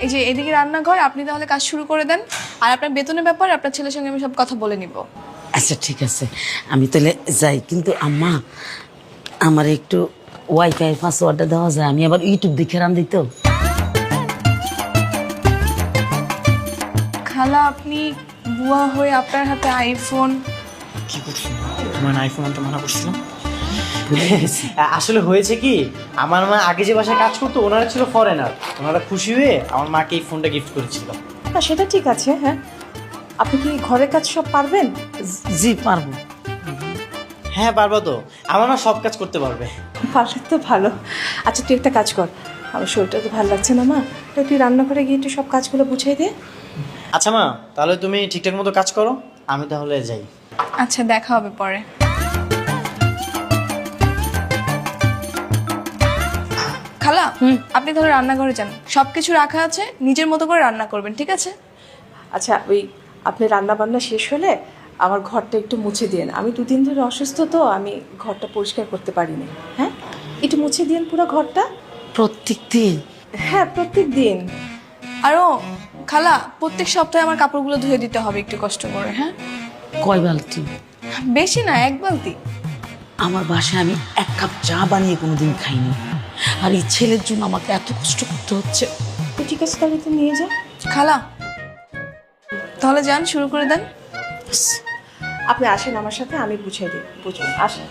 এই যে এদিকে রান্নাঘর, আপনি তাহলে কাজ শুরু করে দেন। আর আপনার বেতনের ব্যাপারে আপনার ছেলের সঙ্গে আমি সব কথা বলে নিব। আচ্ছা ঠিক আছে, আমি তাহলে যাই। কিন্তু আম্মা, আমার একটু ওয়াইফাই পাসওয়ার্ডটা দেওয়া যায়? আমি আবার ইউটিউব দেখে রান্ধি তো। খালা, আপনি বুয়া হয়ে আপনার হাতে আইফোন। কি করছো? তোমার আইফোন আনতে মানা করছিলাম। আসলে হয়েছে কি, আমার মা আগে যে বাসায় কাজ করতো ওনারা ছিল ফরেনার। ওনারা খুশি হয়ে আমার মাকে এই ফোনটা গিফট করেছিল। না সেটা ঠিক আছে, হ্যাঁ। আপনি কি ঘরের কাজ সব পারবেন? জি পারবো। হ্যাঁ পারবো তো, আমার মা সব কাজ করতে পারবে। পারলে তো ভালো। আচ্ছা তুই একটা কাজ কর, আমার শরীরটা তো ভালো লাগছে না মা, তো তুই রান্নাঘরে গিয়ে একটু সব কাজগুলো বুঝাই দে। আচ্ছা মা, তাহলে তুমি ঠিকঠাক মতো কাজ করো, আমি তাহলে যাই। আচ্ছা, দেখা হবে পরে। খালা, আপনি তাহলে রান্নাঘরে যান, সবকিছু রাখা আছে, নিজের মতো করে রান্না করবেন, ঠিক আছে? আচ্ছা ওই আপনি রান্না বান্না শেষ হলে আমার ঘরটা একটু মুছে দিন। আমি দুদিন ধরে অসুস্থ, তো আমি ঘরটা পরিষ্কার করতে পারিনি। হ্যাঁ, একটু মুছে দিন পুরো ঘরটা। প্রত্যেক দিন? হ্যাঁ প্রত্যেক দিন। আরও খালা, প্রত্যেক সপ্তাহে আমার কাপড়গুলো ধুয়ে দিতে হবে একটু কষ্ট করে। হ্যাঁ, কয় বালতি? বেশি না, 1 বালতি। আমার বাসায় আমি 1 কাপ চা বানিয়ে কোনোদিন খাইনি, আর এই ছেলের জন্য আমাকে এত কষ্ট করতে হচ্ছে। তো ঠিক আছে, তাহলে তো নিয়ে যা। খালা, তাহলে যান, শুরু করে দেন। আপনি আসেন আমার সাথে, আমি বুঝাই দিই। বুঝুন, আসেন।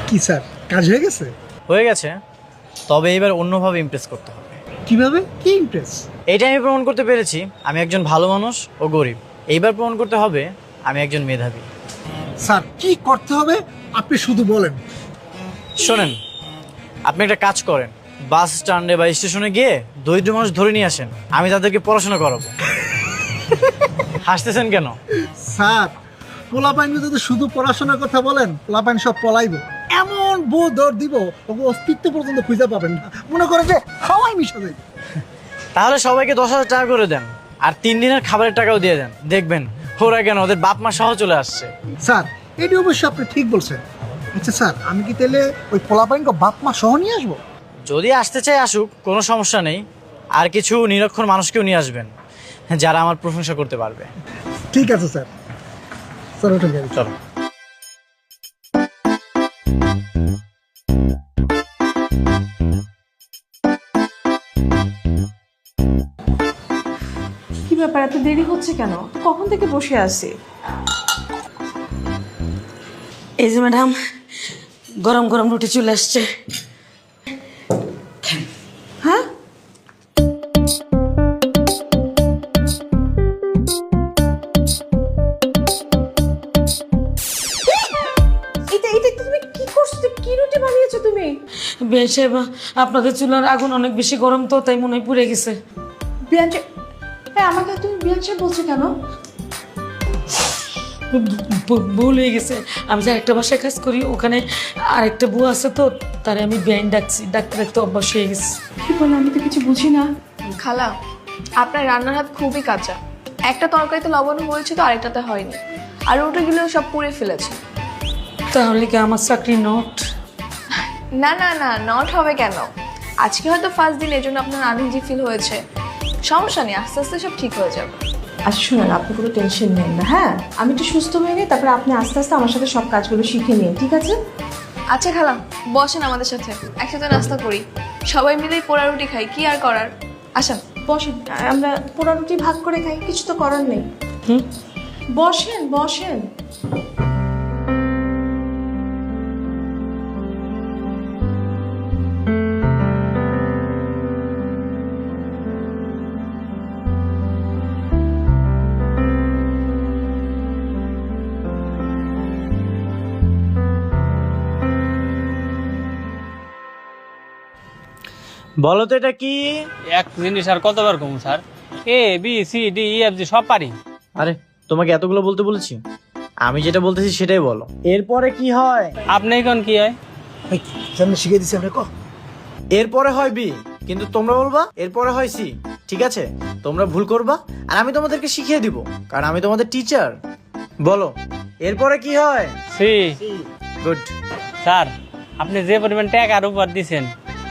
কি স্যার, কাজ হয়ে গেছে? হয়ে গেছে, তবে এবার অন্যভাবে ইমপ্রেস করতে হবে। কিভাবে? কি ইমপ্রেস? এইটা আমি প্রমাণ করতে পেরেছি আমি একজন ভালো মানুষ ও গরিব। এইবার প্রমাণ করতে হবে আমি একজন মেধাবী। স্যার কি করতে হবে আপনি শুধু বলেন। শোনেন, আপনি একটা কাজ করেন, বাস স্ট্যান্ডে বা স্টেশনে গিয়ে দরিদ্র মানুষ ধরে নিয়ে আসেন, আমি তাদেরকে পড়াশোনা করাবো। হাসতেছেন কেন? স্যার, পোলাপাইন যদি শুধু পড়াশোনার কথা বলেন, পোলাপাইন সব পলাইবে। এমন বউ দর দিব ওকে অস্তিত্ব পর্যন্ত খুঁজে পাবেন না, মনে করে যে খাওয়াই মিশা যায়। তাহলে সবাইকে 10,000 টাকা করে দেন, আর 3 দিনের খাবারের টাকাও দিয়ে দেন, দেখবেন ওরা কেন ওদের বাপ মা সহ চলে আসছে। স্যার এটি অবশ্য আপনি ঠিক বলছেন। আচ্ছা স্যার, আমি কি তাহলে ওই পোলাপাইনকে বাপ মা সহ নিয়ে আসবো? যদি আসতে চাই আসুক, কোনো সমস্যা নেই। আর কিছু নিরক্ষর মানুষকেও নিয়ে আসবেন যারা আমার প্রশংসা করতে পারবে। ঠিক আছে স্যার। স্যার ওঠেন গাড়ি। চলো। কি ব্যাপার, এত দেরি হচ্ছে কেন? কখন থেকে বসে আছি। এই যে ম্যাডাম, গরম গরম রুটি চলে আসছে। হ্যাঁ, এটা এটা তুমি কি করছো? কি রুটি বানিয়েছো তুমি? বেশ, আপনাদের চুলার আগুন অনেক বেশি গরম, তো তাই মনে হয় পুড়ে গেছে। বিয়াঞ্চে, আমাকে তুমি বিয়াঞ্চে বলছো কেন? ভুল হয়ে গেছে। আমি যে একটা বাসায় কাজ করি, ওখানে আরেকটা বউ আছে, তো তারে আমি বেআইন ডাকছি, ডাকতে ডাকতে অভ্যাস হয়ে গেছে। কি বলে, আমি তো কিছু বুঝি না। খালা, আপনার রান্নার হাত খুবই কাঁচা। একটা তরকারিতে লবণ হয়েছে তো আরেকটাতে হয়নি, আর ওটাগুলো সব পুড়ে ফেলেছে। তাহলে কি আমার চাকরি নট? না না না, নট হবে কেন? আজকে হয়তো ফার্স্ট দিন, এই জন্য আপনার আনইজি ফিল হয়েছে। সমস্যা নেই, আস্তে আস্তে সব ঠিক হয়ে যাবে। আচ্ছা শুনুন, আপনি কোনো টেনশন নেন না। হ্যাঁ, আমি একটু সুস্থ হয়ে নিই, তারপরে আপনি আস্তে আস্তে আমার সাথে সব কাজগুলো শিখে নিন, ঠিক আছে? আচ্ছা খালা, বসেন আমাদের সাথে, একসাথে নাস্তা করি, সবাই মিলেই পোড়া রুটি খাই, কি আর করার। আসেন বসেন, আমরা পোড়া রুটি ভাগ করে খাই, কিছু তো করার নেই। বসেন বসেন। বলো তো এটা কি? এক জিনিস আর কতবার কমু sir? A B C D E F G সব পারি। আরে তোমাকে এতগুলো বলতে বলেছি? আমি যেটা বলতেছি সেটাই বলো। এরপরে কি হয়? আপনি কোন কি হয়? সামনে শিখে দিচ্ছি আমরা। এরপরে হয় বি, কিন্তু তোমরা বলবা এরপরে হয় সি। ঠিক আছে? তোমরা ভুল করবা আর আমি তোমাদেরকে শিখিয়ে দিব, কারণ আমি তোমাদের টিচার। বলো এরপরে কি হয়? C good. স্যার, আপনি যে পরিমাণ টাকার উপর দিছেন,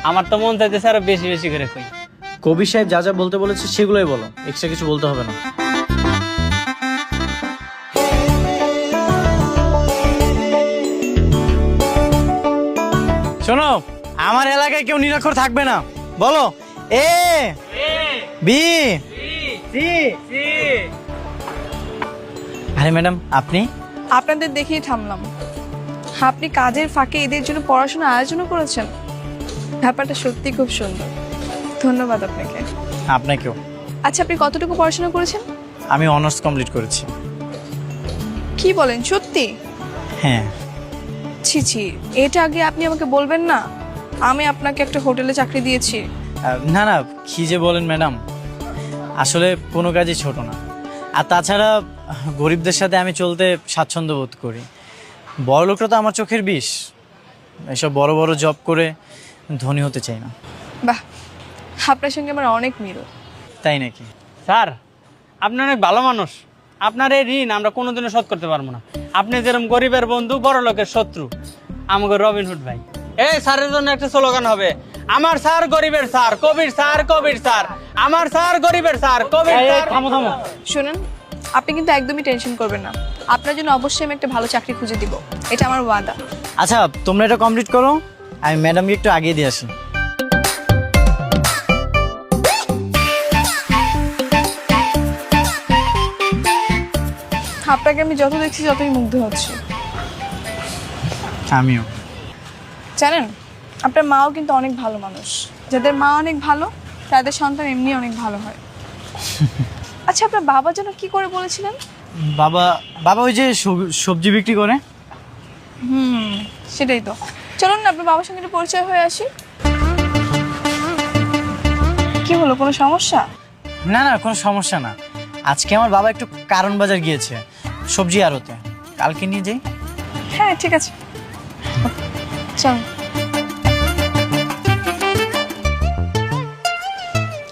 আমার তো মন চাইতেছে আরো বেশি বেশি করে কই। কবির সাহেব যা যা বলতে বলেছে সেগুলোই বলো, এক্সট্রা কিছু বলতে হবে না। শোনো, আমার এলাকায় কেউ নিরক্ষর থাকবে না। বলো এ বি সি। আরে ম্যাডাম, আপনি? আপনাদের দেখেই থামলাম। আপনি কাজের ফাঁকে এদের জন্য পড়াশোনা আয়োজনও করেছেন, ব্যাপারটা সত্যি খুব সুন্দর। ধন্যবাদ আপনাকে। আপনাকেও। আচ্ছা, আপনি কতটুকু পড়াশোনা করেছেন? আমি অনার্স কমপ্লিট করেছি। কি বলেন, সত্যি? হ্যাঁ। ছি ছি, এটা আগে আপনি আমাকে বলবেন না? আমি আপনাকে একটা হোটেলে চাকরি দিয়েছি। না না, কি যে বলেন ম্যাডাম, আসলে কোনো কাজই ছোট না। আর তাছাড়া গরিবদের সাথে আমি চলতে স্বাচ্ছন্দ্য বোধ করি। বড় লোকরা তো আমার চোখের বিষ। এসব বড় বড় জব করে ধনী হতে চাই না। বাহ, আপনার সঙ্গে আমার অনেক মিল। তাই নাকি? স্যার, আপনি অনেক ভালো মানুষ। আপনার এই ঋণ আমরা কোনোদিনও শোধ করতে পারবো না। আপনি যেরকম গরিবের বন্ধু, বড় লোকের শত্রু, আমাকে রবিনহুড ভাই। এই স্যারের জন্য একটা স্লোগান হবে, আমার স্যার গরিবের স্যার, কবির স্যার, কবির স্যার, আমার স্যার গরিবের স্যার, কবির স্যার। থামো থামো। শুনুন, আপনি কিন্তু একদমই টেনশন করবেন না। আপনার জন্য অবশ্যই আমি একটা ভালো চাকরি খুঁজে দিব, এটা আমার ওয়াদা। আচ্ছা, তোমরা এটা কমপ্লিট করো, আমি ম্যাডামকে একটু আগিয়ে দিয়ে আসি। আপনাকে আমি যত দেখছি যতই মুগ্ধ হচ্ছে। আমিও। জানেন, আপনার মাও কিন্তু অনেক ভালো মানুষ। যাদের মা অনেক ভালো, তাদের সন্তান এমনি অনেক ভালো হয়। আচ্ছা, আপনার বাবা যেন কি করে বলেছিলেন? বাবা বাবা ওই যে সবজি বিক্রি করে। সেটাই তো। চলুন না, আপনার বাবার সঙ্গে একটু পরিচয় হয়ে আসি। কি হলো, কোনো সমস্যা? না না, কোনো সমস্যা না। আজকে আমার বাবা একটু কারণ বাজার গিয়েছে সবজি আড়তে, কালকে নিয়ে যাই। হ্যাঁ, ঠিক আছে, চল।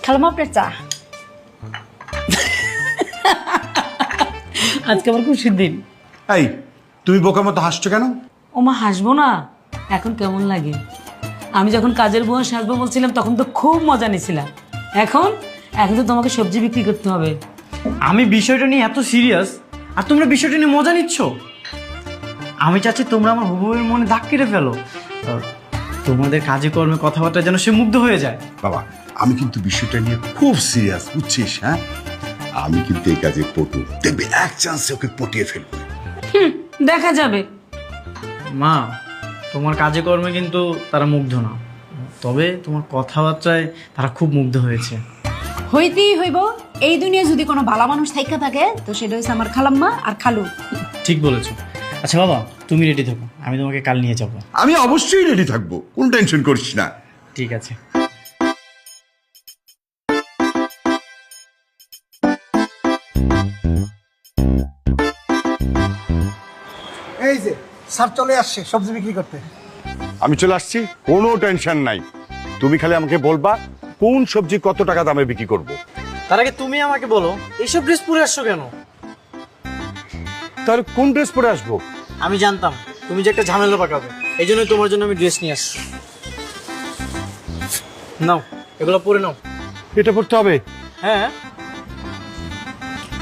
খালাম আপনার চা। আজকে আমার খুশির দিন। এই তুমি বোকার মতো হাসছো কেন? ওমা, হাসবো না? এখন কেমন লাগে? আমি যখন কাজের বুয়া সাজবো বলছিলাম তখন তো খুব মজা নিয়েছিলাম। এখন এখন তো তোমাকে সবজি বিক্রি করতে হবে। আমি বিষয়টা নিয়ে এত সিরিয়াস আর তোমরা বিষয়টা নিয়ে মজা নিচ্ছ। আমি চাচ্ছি তোমরা আমার হুবুবের মনে দাগ কেটে ফেলো। তোমাদের কাজে কর্মে কথাবার্তা যেন সে মুগ্ধ হয়ে যায়। বাবা, আমি কিন্তু বিষয়টা নিয়ে খুব সিরিয়াস, বুঝছিস? হ্যাঁ, আমি কিন্তু এই কাজে পটু। দেখবে এক চান্সে ওকে পটিয়ে ফেলবো। দেখা যাবে। মা, তোমার কাজে কর্মে কিন্তু তারা মুগ্ধ না, তবে তোমার কথাবার্তায় তারা খুব মুগ্ধ হয়েছে। হইতেই হইব। এই দুনিয়া যদি কোনো ভালো মানুষ থাইকা থাকে তো সেটা হচ্ছে আমার খালাম্মা আর খালু। ঠিক বলেছো। আচ্ছা বাবা, তুমি রেডি থাকো, আমি তোমাকে কাল নিয়ে যাবো। আমি অবশ্যই রেডি থাকবো, কোন টেনশন করিস না। ঠিক আছে। এই যে স্যার চলে আসছে সবজি বিক্রি করতে। আমি চলে আসছি, কোনো টেনশন নাই। তুমি খালি আমাকে বলবা কোন সবজি কত টাকা দামে বিক্রি করব। তার আগে তুমি আমাকে বলো, এইসব ড্রেস পরে আসছো কেন? তাহলে কোন ড্রেস পরে আসবো? আমি জানতাম তুমি যে একটা ঝামেলা পাকাবে, এই জন্যই তোমার জন্য আমি ড্রেস নিয়ে আসছি। নাও, এগুলো পরে নাও। এটা পড়তে হবে? হ্যাঁ।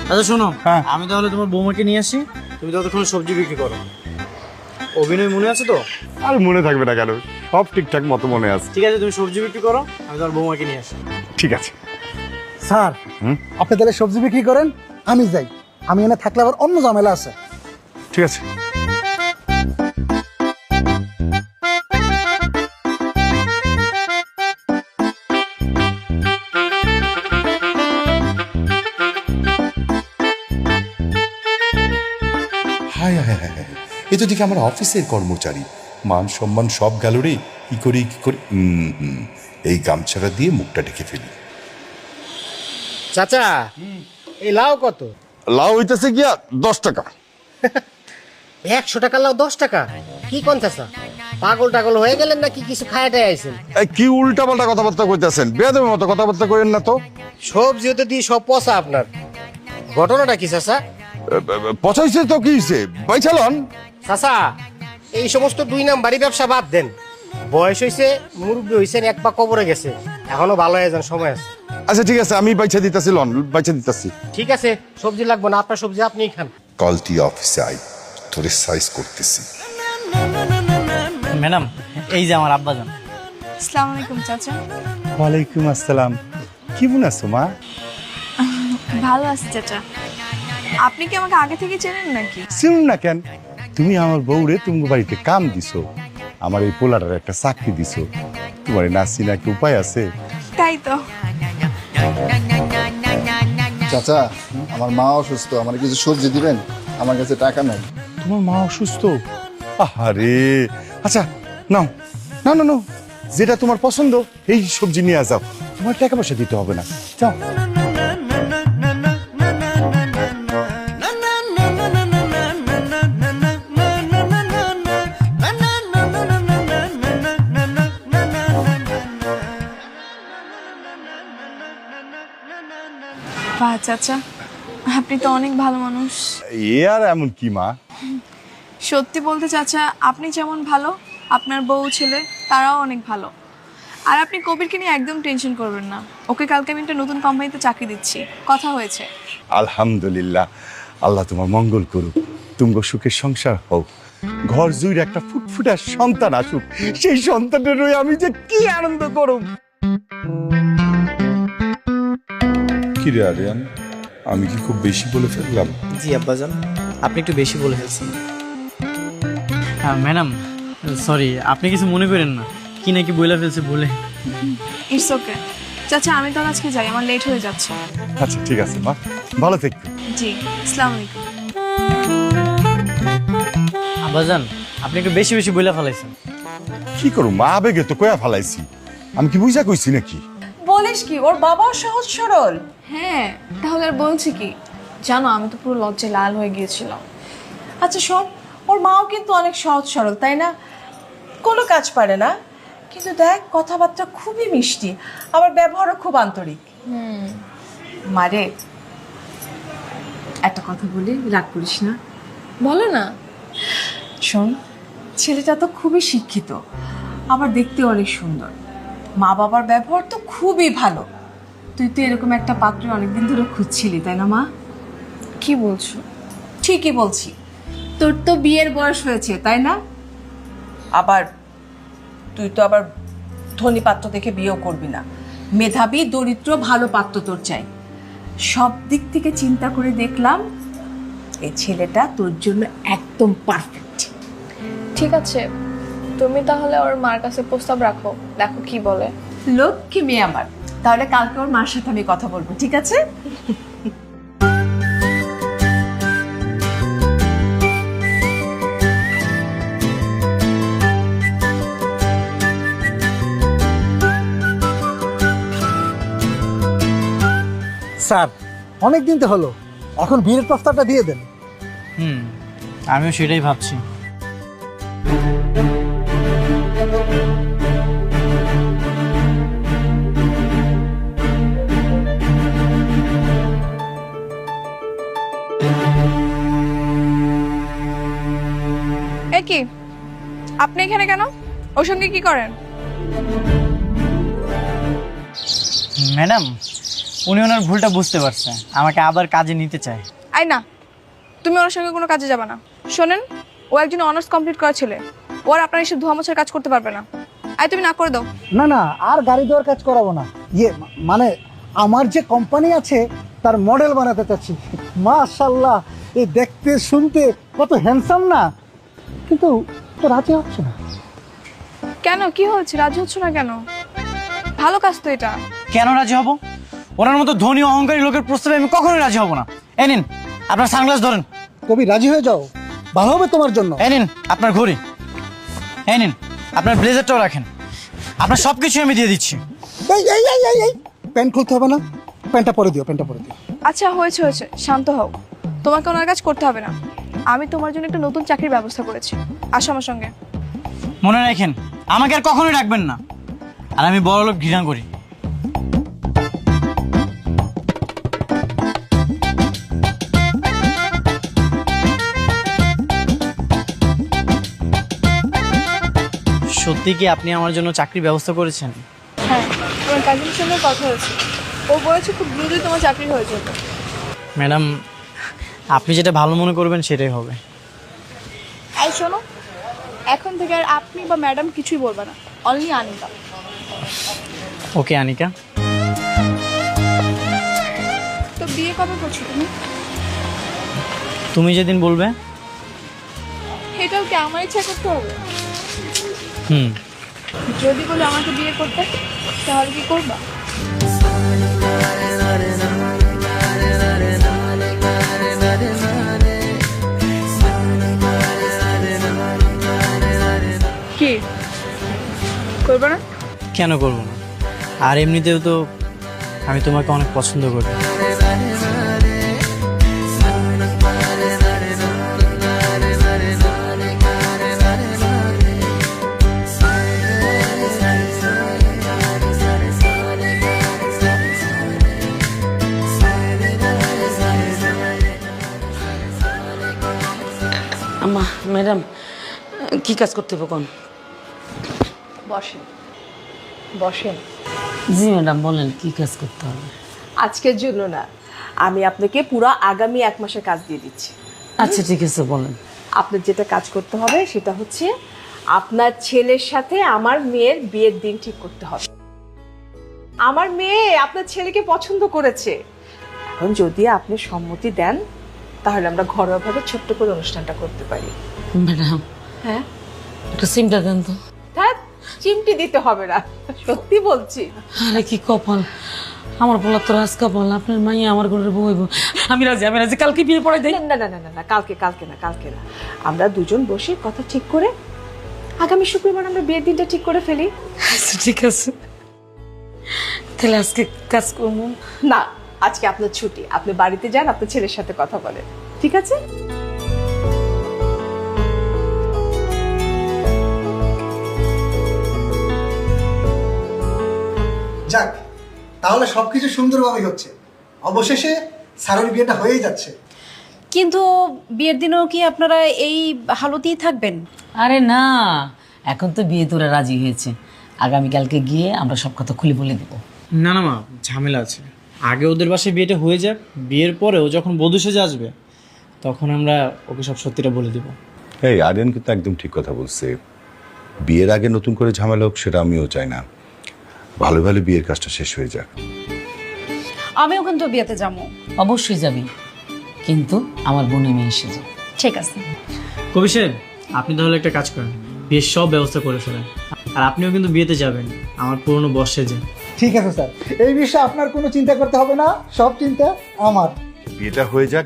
আচ্ছা শোনো, হ্যাঁ। আমি তাহলে তোমার বৌমাকে নিয়ে আসি, তুমি ততক্ষণ সবজি বিক্রি করো। অভিনয় মনে আছে তো? আর মনে থাকবে না কেন, সব ঠিকঠাক মতো মনে আছে। ঠিক আছে, তুমি সবজি বিক্রি করো, আমি তোমার বৌমাকে নিয়ে আসি। ঠিক আছে। স্যার, আপনি তাহলে সবজি বিক্রি করেন, আমি যাই। আমি এনে থাকলে আবার অন্য ঝামেলা আছে। ঠিক আছে। হায় হায় হায় হায়, এ তো দেখি আমার অফিসের কর্মচারী। মান সম্মান সব গেল রে। কি করি এই গামছাটা দিয়ে মুখটা ঢেকে ফেলি। চাচা, এই লাউ কত? লাউ হইতেছে গিয়া 10 টাকা। 100 টাকা লাউ 10 টাকা? কি কোন চাচা? পাগল টাগল হয়ে গেলেন নাকি কিছু খায়াটাই আইছেন? কি উল্টা পাল্টা কথাবার্তা কইতেছেন? বেয়াদবের মতো কথাবার্তা কইেন না তো। সবজি তো দিয়ে সব পচা আপনার। ঘটনাটা কি চাচা? পচাইছে তো কি হইছে? বাইচালন চাচা, এই সমস্ত 2 নাম্বারি ব্যবসা বাদ দেন। বয়স হইছে, মুরব্বী হইছেন, এক পা কবরে গেছে, এখনো ভালো হয়ে যান, সময় আছে। আচ্ছা ঠিক আছে, আমি বাইচা দিতাছি, লন বাইচা দিতাছি। ঠিক আছে, সবজি লাগবে না, আপনার সবজি আপনিই খান। কাল তুই অফিসে আই, তোরে সাইজ করতেছি। ম্যাডাম, এই যে আমার আব্বাজান। আসসালামু আলাইকুম চাচা। ওয়ালাইকুম আসসালাম। কেমন আছো মা? ভালো আছি চাচা। আপনি কি আমাকে আগে থেকে চেনেন নাকি? চিনুন না কেন? তুমি আমার বউরে তুমি বাড়িতে কাম দিছো, আমার এই পোলাটার একটা চাকরি দিছো, তোমার না চিনা কি উপায় আছে? তাই তো। চাচা, আমার মা অসুস্থ, আমার কিছু সবজি দিবেন? আমার কাছে টাকা নাই। তোমার মা অসুস্থ? আহারে, আচ্ছা নাও নাও নাও, যেটা তোমার পছন্দ এই সবজি নিয়ে যাও, তোমার টাকা পয়সা দিতে হবে না, যাও। বাহ চাচা, আপনি তো অনেক ভালো মানুষ। এ আর এমন কি মা? সত্যি বলতে চাচা, আপনি যেমন ভালো, আপনার বউ ছেলে তারাও অনেক ভালো। আর আপনি কবিরকে নিয়ে একদম টেনশন করবেন না, ওকে কালকে আমি একটা নতুন কোম্পানিতে চাকরি দিচ্ছি, কথা হয়েছে। আলহামদুলিল্লাহ, আল্লাহ তোমার মঙ্গল করুক, তুমি সুখের সংসার হোক, ঘর জুড়ে একটা ফুটফুটা সন্তান আসুক, সেই সন্তানের রয়ে আমি যে কি আনন্দ করব। কি রে আরিয়ান, আমি কি খুব বেশি বলে ফেললাম? জি আব্বাজান, আপনি একটু বেশি বলে ফেলছেন। হ্যাঁ ম্যাডাম, সরি, আপনি কিছু মনে করেন না, কি নাকি বলে ফেলছে বলে। ইটস ওকে চাচা, আমি তো আজকে যাই, আমার লেট হয়ে যাচ্ছে। আচ্ছা ঠিক আছে মা, ভালো থেকো। জি, আসসালামু আলাইকুম। আব্বাজান, আপনি একটু বেশি বেশি বলে ফেলাইছেন। কি করু মা, আবেগে তো কয়া ফালাইছি, আমি কি বুঝা কইছি নাকি? বলিস কি, ওর বাবাও সহজ সরল। হ্যাঁ, তাহলে আর বলছি কি? জানো, আমি তো পুরো লজ্জায় লাল হয়ে গিয়েছিলাম। আচ্ছা শোন, ওর মাও কিন্তু অনেক সহজ সরল, তাই না? কোনো কাজ পারে না, কিন্তু দেখ কথাবার্তা খুবই মিষ্টি, আবার ব্যবহারও খুব আন্তরিক। মারে, একটা কথা বলি, রাগ করিস না। বলো না। শোন, ছেলেটা তো খুবই শিক্ষিত, আবার দেখতে অনেক সুন্দর, মা বাবার ব্যবহার তো খুবই ভালো। তুই তো এরকম একটা পাত্র অনেকদিন ধরে খুঁজছিলি, তাই না মা? কি বলছো? ঠিকই বলছি, তোর তো বিয়ের বয়স হয়েছে, তাই না? আবার তুই তো আবার ধনী পাত্র দেখে বিয়েও করবি না, মেধাবী দরিদ্র ভালো পাত্র তোর চাই। সব দিক থেকে চিন্তা করে দেখলাম এই ছেলেটা তোর জন্য একদম পারফেক্ট। ঠিক আছে, তুমি তাহলে ওর মার কাছে প্রস্তাব রাখো, দেখো কি বলে। লক্ষ্মী মেয়ে আমার, তাহলে কালকে ওর মার সাথে আমি কথা বলবো, ঠিক আছে? স্যার, অনেক দিন তো হলো, এখন বিয়ের প্রস্তাবটা দিয়ে দেন। আমিও সেটাই ভাবছি। এ কি, আপনি এখানে কেন? ওর সঙ্গে কি করেন? ম্যাডাম, উনি ওনার ভুলটা বুঝতে পারছে, আমাকে আবার কাজে নিতে চায়। আই না, তুমি ওর সঙ্গে কোনো কাজে যাবে না। শোনেন, ও একজন অনার্স কমপ্লিট করা ছেলে, ও আর আপনার এসব ধোয়া মোছার কাজ করতে পারবে না। আই, তুমি না করে দাও। না না, আর গাড়ি দেওয়ার কাজ করাবো না। মানে আমার যে কোম্পানি আছে তার মডেল বানাতে চাচ্ছি। মাশাআল্লাহ, এই দেখতে শুনতে কত হ্যান্ডসাম না, কিন্তু তো রাজি হচ্ছে না। কেন, কি হয়েছে? রাজি হচ্ছ না কেন? ভালো কাজ তো এটা। কেন রাজি হব? ওনার মতো ধনী অহংকারী লোকের প্রস্তাবে আমি কখনোই রাজি হব না। এই নিন আপনার সানগ্লাস ধরেন। কবি, রাজি হয়ে যাও, ভালো হবে তোমার জন্য। এই নিন আপনার ঘড়ি, এই নিন আপনার ব্লেজারটাও রাখেন, আপনার সবকিছু আমি দিয়ে দিচ্ছি। এই প্যান্ট খুলতে হবে না, প্যান্টটা পরে দিও, প্যান্টটা পরে দিও। আচ্ছা হয়েছে হয়েছে, শান্ত হও। তোমাকে ওনার কাজ করতে হবে না, আমি তোমার জন্য একটা নতুন চাকরির ব্যবস্থা করেছি। আসো আমার সঙ্গে। মনে রাখেন, আমাকে আর কখনোই রাখবেন না। আর আমি বড়লোক ঘৃণা করি। সত্যি কি আপনি আমার জন্য চাকরির ব্যবস্থা করেছেন? হ্যাঁ, তোমার কাজিনের সঙ্গে কথা হয়েছে, ও বলেছে খুব দ্রুতই তোমার চাকরি হয়ে যাবে। ম্যাডাম, আপনি যেটা ভালো মনে করবেন সেটাই হবে। এই শোনো, এখন থেকে আর আপনি বা ম্যাডাম কিছুই বলবে না, অনলি আনিকা। ওকে আনিকা। তো বিয়ে কবে করছো তুমি? তুমি যেদিন বলবে। এটাও কি আমার ইচ্ছা করতে হবে? হুম। যদি বলে আমাকে বিয়ে করতে, তাহলে কি করবা? কি করবে না? কেন করবো না? আর এমনিতেও তো আমি তোমাকে অনেক পছন্দ করি। আম্মা, ম্যাডাম, কি কাজ করতে হবে কোন? বসেন বসেন। জি ম্যাডাম, বলেন কি কাজ করতে হবে? আজকের জন্য না, আমি আপনাকে পুরো আগামী 1 মাসের কাজ দিয়ে দিচ্ছি। আচ্ছা ঠিক আছে, বলেন। আপনার যেটা কাজ করতে হবে সেটা হচ্ছে আপনার ছেলের সাথে আমার মেয়ের বিয়ের দিন ঠিক করতে হবে। আমার মেয়ে আপনার ছেলেকে পছন্দ করেছে। এখন যদি আপনি সম্মতি দেন তাহলে আমরা ঘরোয়াভাবে ছোট্ট করে অনুষ্ঠানটা করতে পারি। ম্যাডাম, হ্যাঁ, একটা সিমটা দেন তো। হ্যাঁ, চিমটি দিতে হবে না, সত্যি বলছি। আরে কি কপাল, আমার পোলা তো রাজ কপাল, আপনার মাইয়া আমার ঘরের বউ হইব। আমি রাজি, কালকে বিয়ে পড়াই দেই। না না না না না, কালকে না, আমরা দুজন বসে কথা ঠিক করে আগামী শুক্রবার আমরা বিয়ের দিনটা ঠিক করে ফেলি। আচ্ছা ঠিক আছে, তাহলে আজকে কাজ করবো না, আজকে আপনার ছুটি, আপনি বাড়িতে যান, আপনার ছেলের সাথে কথা বলেন, ঠিক আছে? যাক, তাহলে সবকিছু সুন্দরভাবেই হচ্ছে। অবশেষে স্যারের বিয়েটা হয়েই যাচ্ছে। কিন্তু বিয়ের দিনেও কি আপনারা এই হালতেই থাকবেন? আরে না, এখন তো বিয়ে তোরা রাজি হয়েছে, আগামীকালকে গিয়ে আমরা সব কথা খুলে বলে দেবো। না না মা, ঝামেলা আছে। আগে ওদের বাসায় বিয়েটা হয়ে যাক, বিয়ের পরেও যখন বধূ সেজে আসবে তখন আমরা ওকে সব সত্যিটা বলে দেব। এই আরিয়ান কিন্তু একদম ঠিক কথা বলছে। বিয়ের আগে নতুন করে ঝামেলা হোক সেটা আমিও চাই না। ভালো ভালো বিয়ের কাজটা শেষ হয়ে যাক। আমিও কিন্তু বিয়েতে যাবো। অবশ্যই যাবি, কিন্তু আমার বোনের মেয়ে এসে যাবে। ঠিক আছে। কবি সাহেব, আপনি তাহলে একটা কাজ করেন, বিয়ের সব ব্যবস্থা করে ফেলেন। আর আপনিও কিন্তু বিয়েতে যাবেন আমার পুরনো বস সেজে। ঠিক আছে স্যার, এই বিষয়ে আপনার কোনো চিন্তা করতে হবে না, সব চিন্তা আমার। বিয়েটা হয়ে যাক,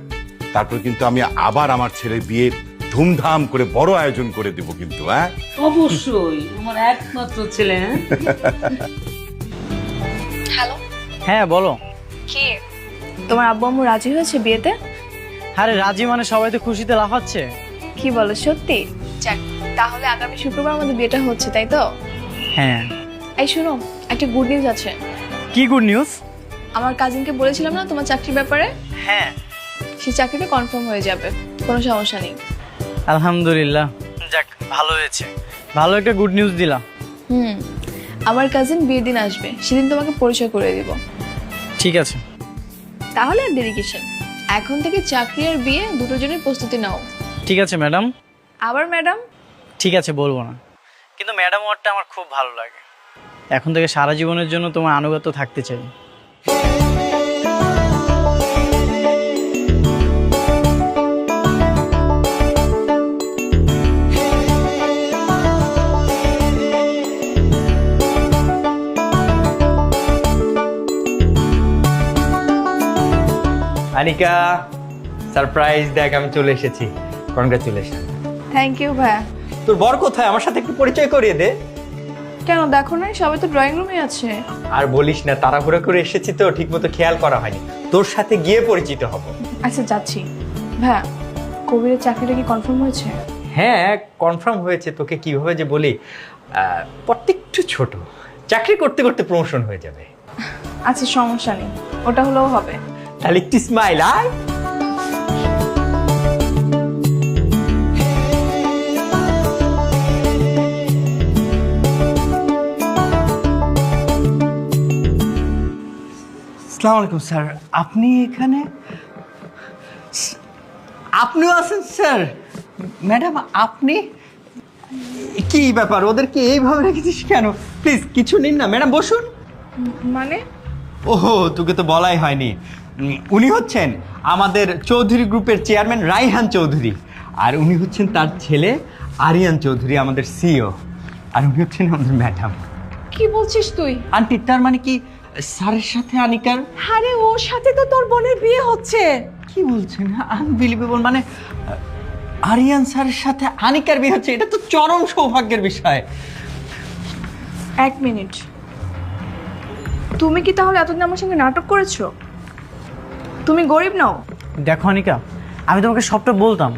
তারপর কিন্তু আমি আবার আমার ছেলের বিয়ে ধুমধাম করে বড় আয়োজন করে দেব কিন্তু। হ্যাঁ অবশ্যই, আমার একমাত্র ছেলে। হ্যালো, হ্যাঁ বলো। কি তোমার আব্বু আম্মু রাজি হয়েছে বিয়েতে? আরে রাজি মানে সবাই তো খুশিতে লাফাচ্ছে। কি বলো, সত্যি? যাক, তাহলে আগামী শুক্রবার আমাদের বিয়েটা হচ্ছে, তাই তো? হ্যাঁ। এই শোনো, একটা গুড নিউজ আছে। কি গুড নিউজ? আমার কাজিনকে বলেছিলাম না তোমার চাকরির ব্যাপারে? হ্যাঁ। সেই চাকরিটা কনফার্ম হয়ে যাবে, কোনো সমস্যা নেই। আলহামদুলিল্লাহ, যাক ভালো হয়েছে, ভালো একটা গুড নিউজ দিলা। আমার কাজিন বিয়ের দিন আসবে, সেদিন তোমাকে পরিচয় করে দিব। ঠিক আছে। তাহলে আর দেরি কিসের, এখন থেকে চাকরি আর বিয়ে দুটো জনের প্রস্তুতি নাও। ঠিক আছে ম্যাডাম। আবার ম্যাডাম? ঠিক আছে, বলবো না, কিন্তু ম্যাডাম ওয়ার্ডটা আমার খুব ভালো লাগে। এখন থেকে সারা জীবনের জন্য তোমার আনুগত্য থাকতে চাই। আনিকা, সারপ্রাইজ দেখ, আমি চলে এসেছি। কনগ্রাচুলেশন। থ্যাংক ইউ ভাইয়া। তোর বর কোথায়? আমার সাথে একটু পরিচয় করিয়ে দে। কেন, দেখো না সবাই তো ড্রয়িং রুমে আছে। আর বলিস না, তাড়াহুড়ো করে এসেছি তো, ঠিকমতো খেয়াল করা হয়নি। তোর সাথে গিয়ে পরিচিত হব। আচ্ছা যাচ্ছি। ভাইয়া, কবিরের চাকরিটা কি কনফার্ম হয়েছে? হ্যাঁ কনফার্ম হয়েছে, তোকে কিভাবে যে বলি, পথটা একটু ছোট, চাকরি করতে করতে প্রমোশন হয়ে যাবে। আচ্ছা সমস্যা নেই, ওটা হলেও হবে। তাহলে একটু স্মাইল আয়। আসসালামু আলাইকুম স্যার, আপনি এখানে? আপনিও আছেন স্যার? ম্যাডাম আপনি কি ব্যাপার, ওদেরকে এইভাবে রেখেছিস কেন? প্লিজ কিছু নিন না, ম্যাডাম বসুন। মানে ওহো, তোকে তো বলাই হয়নি, উনি হচ্ছেন আমাদের চৌধুরী গ্রুপের চেয়ারম্যান রাইহান চৌধুরী, আর উনি হচ্ছেন তার ছেলে আরিয়ান চৌধুরী, আমাদের সিইও, আর উনি হচ্ছেন আমাদের ম্যাডাম। কি বলছিস তুই? আন্টি তার মানে কি স্যারের সাথে আনিকার? আরে ওর সাথে তো তোর বোনের বিয়ে হচ্ছে। কি বলছেন, আনবিলিভেবল, মানে আরিয়ান স্যারের সাথে আনিকার বিয়ে হচ্ছে, এটা তো চরম সৌভাগ্যের বিষয়। এক মিনিট, তুমি কি তাহলে এতদিন আমার সঙ্গে নাটক করেছো? তুমি গরিব নাও? দেখো অনিকা, আমি তোমাকে সবটা বলতাম,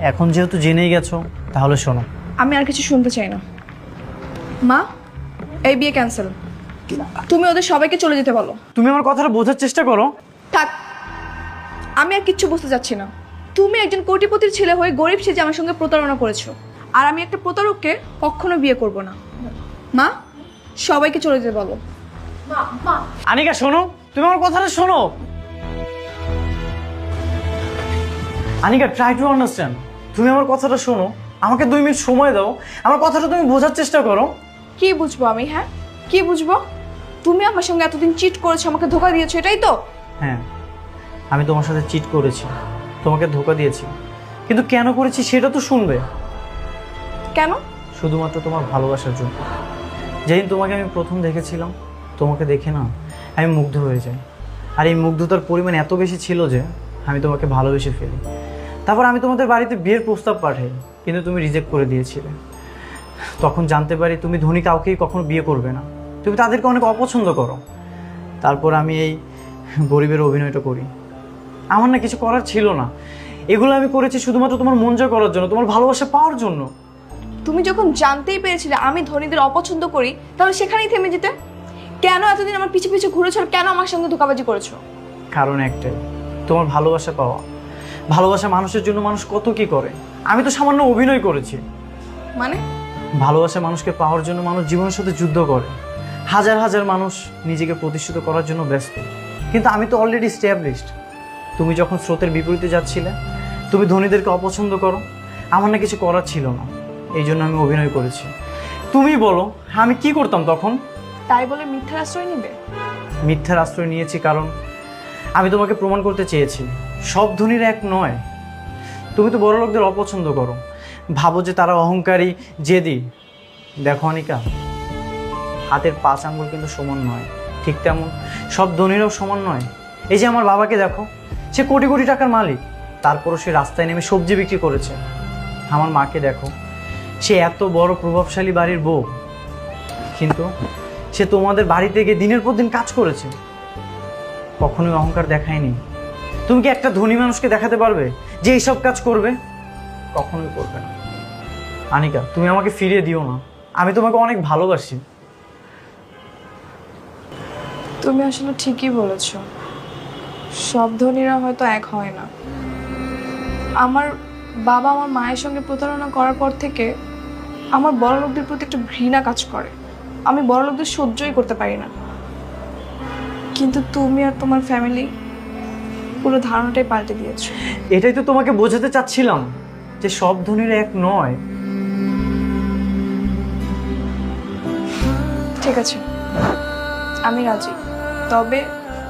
এখন যেহেতু জেনেই গেছো তাহলে শোনো। আমি আর কিছু শুনতে চাই না। মা, এই বিয়ে ক্যান্সেল। তুমি ওদের সবাইকে চলে যেতে বলো। তুমি আমার কথাটা বোঝার চেষ্টা করো। থাক, আমি আর কিচ্ছু বুঝতে চাচ্ছি না। তুমি একজন কোটিপতির ছেলে হয়ে গরিব সেজে আমার সঙ্গে প্রতারণা করেছো, আর আমি একটা প্রতারককে কখনো বিয়ে করব না। মা, সবাইকে চলে যেতে বলো। আনিকা শোনো, তুমি আমার কথাটা শোনো। Anika, try to understand. তুমি আমার কথাটা শোনো, আমাকে 2 মিনিট সময় দাও, আমার কথাটা তুমি বোঝার চেষ্টা করো। কি বুঝবো আমি? হ্যাঁ, কি বুঝবো? তুমি আমার সঙ্গে এতদিন চিট করেছো, আমাকে ধোকা দিয়েছো, এটাই তো? হ্যাঁ, আমি তোমার সাথে চিট করেছি, তোমাকে ধোকা দিয়েছি, কিন্তু কেন করেছি সেটা তো শুনবে। কেন? শুধুমাত্র তোমার ভালোবাসার জন্য। যেদিন তোমাকে আমি প্রথম দেখেছিলাম, তোমাকে দেখে না আমি মুগ্ধ হয়ে যাই, আর এই মুগ্ধতার পরিমাণ এত বেশি ছিল যে আমি তোমাকে ভালোবেসে ফেলি। তারপর আমি তোমাদের বাড়িতে বিয়ের প্রস্তাব পাঠাই, কিন্তু তুমি রিজেক্ট করে দিয়েছিলে। তখন জানতে পারি তুমি ধনী কাউকেই কখনো বিয়ে করবে না, তুমি তাদেরকে অনেক অপছন্দ করো। তারপর আমি এই গরিবের অভিনয়টা করি। আমার না কিছু করার ছিল না, এগুলো আমি করেছি শুধুমাত্র তোমার মন জয় করার জন্য, তোমার ভালোবাসা পাওয়ার জন্য। তুমি যখন জানতেই পেরেছিলে আমি ধনীদের অপছন্দ করি, তাহলে সেখানেই থেমে যেতে। কেন এতদিন আমার পিছু পিছু ঘুরেছো, আর কেন আমার সঙ্গে ধোকাবাজি করেছো? কারণ একটাই, তোমার ভালোবাসা পাওয়া। ভালোবাসা মানুষের জন্য মানুষ কত কি করে, আমি তো সামান্য অভিনয় করেছি। মানে? ভালোবাসা মানুষকে পাওয়ার জন্য মানুষ জীবনের সাথে যুদ্ধ করে, হাজার হাজার মানুষ নিজেকে প্রতিষ্ঠিত করার জন্য ব্যস্ত, কিন্তু আমি তো অলরেডি এস্টাবলিশড। তুমি যখন স্রোতের বিপরীতে যাচ্ছিলে, তুমি ধনীদেরকে অপছন্দ করো, আমার না কিছু করার ছিল না, এই জন্য আমি অভিনয় করেছি। তুমি বলো আমি কি করতাম তখন? তাই বলে মিথ্যার আশ্রয় নিবে? মিথ্যার আশ্রয় নিয়েছি কারণ আমি তোমাকে প্রমাণ করতে চেয়েছি সব ধনীর এক নয়। তুমি তো বড় লোকদের অপছন্দ করো, ভাবো যে তারা অহংকারী, জেদি। দেখো অনিকা, হাতের 5 আঙ্গুল কিন্তু সমান নয়, ঠিক তেমন সব ধনীরাও সমান নয়। এই যে আমার বাবাকে দেখো, সে কোটি কোটি টাকার মালিক, তারপরও সে রাস্তায় নেমে সবজি বিক্রি করেছে। আমার মাকে দেখো, সে এত বড় প্রভাবশালী বাড়ির বউ, কিন্তু সে তোমাদের বাড়িতে গিয়ে দিনের পর দিন কাজ করেছে, কখনোই অহংকার দেখায়নি। তুমি কি একটা ধনী মানুষকে দেখাতে পারবে যে এইসব কাজ করবে? কখনোই করবে না। আনিকা, তুমি আমাকে ফিরিয়ে দিও না, আমি তোমাকে অনেক ভালোবাসি। তুমি আসলে ঠিকই বলেছো, সব ধনীরা হয়তো এক হয় না। আমার বাবা আমার মায়ের সঙ্গে প্রতারণা করার পর থেকে আমার বড় লোকদের প্রতি একটা ঘৃণা কাজ করে। আমি বড় লোকদের সহ্যই করতে পারি না, কিন্তু তুমি আর তোমার ফ্যামিলি পুরো ধারণাটাই পাল্টে দিয়েছো। এটাই তো তোমাকে বোঝাতে চাচ্ছিলাম যে সব ধনীরা এক নয়। ঠিক আছে, আমি রাজি। তবে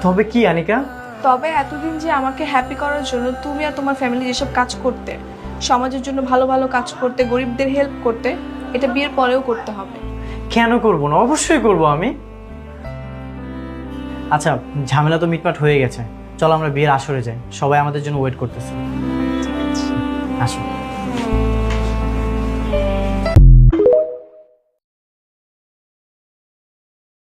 তবে কি আনিকা? তবে এতদিন যে আমাকে হ্যাপি করার জন্য তুমি আর তোমার ফ্যামিলি যেসব কাজ করতে, সমাজের জন্য ভালো ভালো কাজ করতে, গরিবদের হেল্প করতে, এটা বিয়ের পরেও করতে হবে। কেন করবো না? অবশ্যই করবো আমি। আচ্ছা, ঝামেলা তো মিটমাট হয়ে গেছে, চলো আমরা বিয়ের আসরে যাই, সবাই আমাদের জন্য ওয়েট করতেছে। আসো।